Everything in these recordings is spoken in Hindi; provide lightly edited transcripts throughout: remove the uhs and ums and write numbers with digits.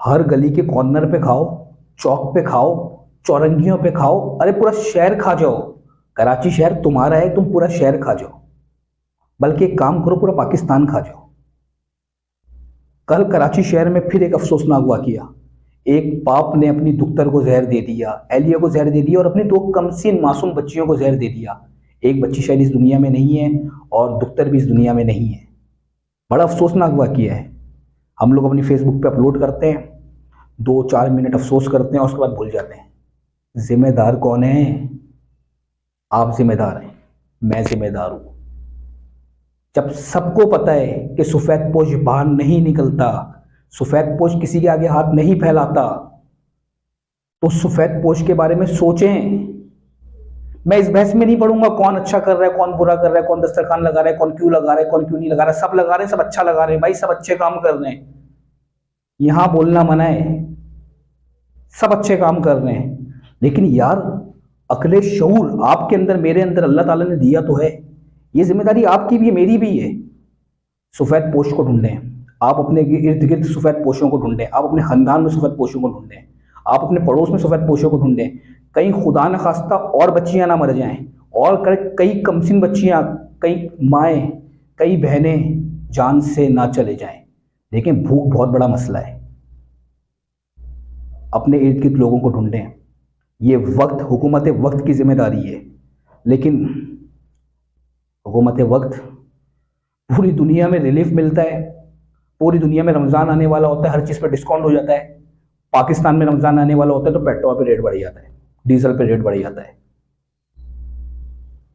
हर गली के कॉर्नर पे खाओ, चौक पे खाओ, चौरंगियों पे खाओ, अरे पूरा शहर खा जाओ। कराची शहर तुम्हारा है, तुम पूरा शहर खा जाओ। बल्कि एक काम करो, पूरा पाकिस्तान खा जाओ। कल कराची शहर में फिर एक अफसोसनाक वाकया। एक बाप ने अपनी दुख्तर को जहर दे दिया, एलिया को जहर दे दिया, और अपनी दो कमसीन मासूम बच्चियों को जहर दे दिया। एक बच्ची शायद इस दुनिया में नहीं है और दुख्तर भी इस दुनिया में नहीं है। बड़ा अफसोसनाक वाकया है। हम लोग अपनी फेसबुक पे अपलोड करते हैं, 2-4 मिनट अफसोस करते हैं और उसके बाद भूल जाते हैं। जिम्मेदार कौन है? आप जिम्मेदार हैं, मैं जिम्मेदार हूं। जब सबको पता है कि सफेद पोश बाहर नहीं निकलता, सफेद पोश किसी के आगे हाथ नहीं फैलाता, तो सफेद पोश के बारे में सोचें। मैं इस बहस में नहीं पढ़ूंगा कौन अच्छा कर रहा है, कौन बुरा कर रहा है, कौन दस्तरखान लगा रहा है, कौन क्यों लगा रहा है, कौन क्यों नहीं लगा रहा है। सब लगा रहे हैं, सब अच्छा लगा रहे हैं भाई, सब अच्छे काम कर रहे हैं। यहां बोलना मना है, सब अच्छे काम कर रहे हैं। लेकिन यार, अकले शऊर आपके अंदर, मेरे अंदर अल्लाह ताला ने दिया तो है। ये जिम्मेदारी आपकी भी है, मेरी भी है। सफेद पोश को ढूंढें। आप अपने इर्द गिर्द सफेद पोशों को ढूंढें, आप अपने खानदान में सफेद पोशों को ढूंढें, आप अपने पड़ोस में सफेद पोशों को ढूंढें। कहीं खुदा न खास्ता और बच्चियां ना मर जाएं, और कई कमसिन बच्चियां, कई माएँ, कई बहनें जान से ना चले जाएं। लेकिन भूख बहुत बड़ा मसला है। अपने इर्द गिर्द लोगों को ढूंढें। ये वक्त, हुकूमत वक्त की जिम्मेदारी है। लेकिन हुकूमत वक्त, पूरी दुनिया में रिलीफ मिलता है, पूरी दुनिया में रमज़ान आने वाला होता है, हर चीज़ पर डिस्काउंट हो जाता है। पाकिस्तान में रमज़ान आने वाला होता है तो पेट्रोल पे रेट बढ़ जाता है, डीजल पे रेट बढ़ जाता है।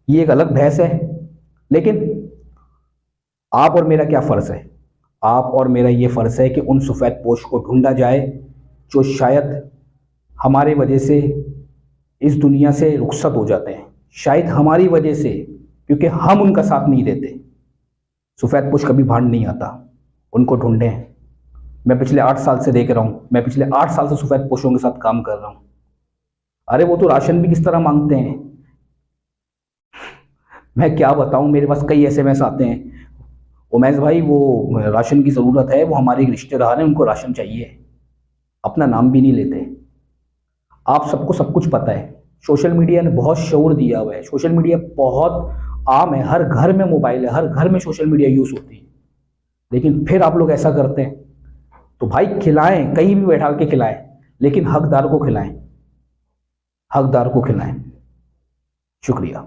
ये एक अलग बहस है। लेकिन आप और मेरा क्या फ़र्ज़ है? आप और मेरा ये फ़र्ज़ है कि उन सफ़ेद पोश को ढूंढा जाए जो शायद हमारे वजह से इस दुनिया से रुखसत हो जाते हैं, शायद हमारी वजह से, क्योंकि हम उनका साथ नहीं देते। सफ़ेद पोश कभी भाड़ नहीं आता, उनको ढूंढें। मैं पिछले 8 साल से देख रहा हूँ, मैं पिछले 8 साल से सफ़ेद पोशों के साथ काम कर रहा हूँ। अरे वो तो राशन भी किस तरह मांगते हैं, मैं क्या बताऊँ। मेरे पास कई एसएमएस आते हैं, उमैस भाई वो राशन की ज़रूरत है, वो हमारे एक रिश्तेदार हैं, उनको राशन चाहिए। अपना नाम भी नहीं लेते। आप सबको सब कुछ पता है। सोशल मीडिया ने बहुत शऊर दिया हुआ है, सोशल मीडिया बहुत आम है, हर घर में मोबाइल है, हर घर में सोशल मीडिया यूज़ होती है। लेकिन फिर आप लोग ऐसा करते हैं। तो भाई खिलाएं, कहीं भी बैठा के खिलाएं, लेकिन हकदार को खिलाएं, हकदार को खिलाएं। शुक्रिया।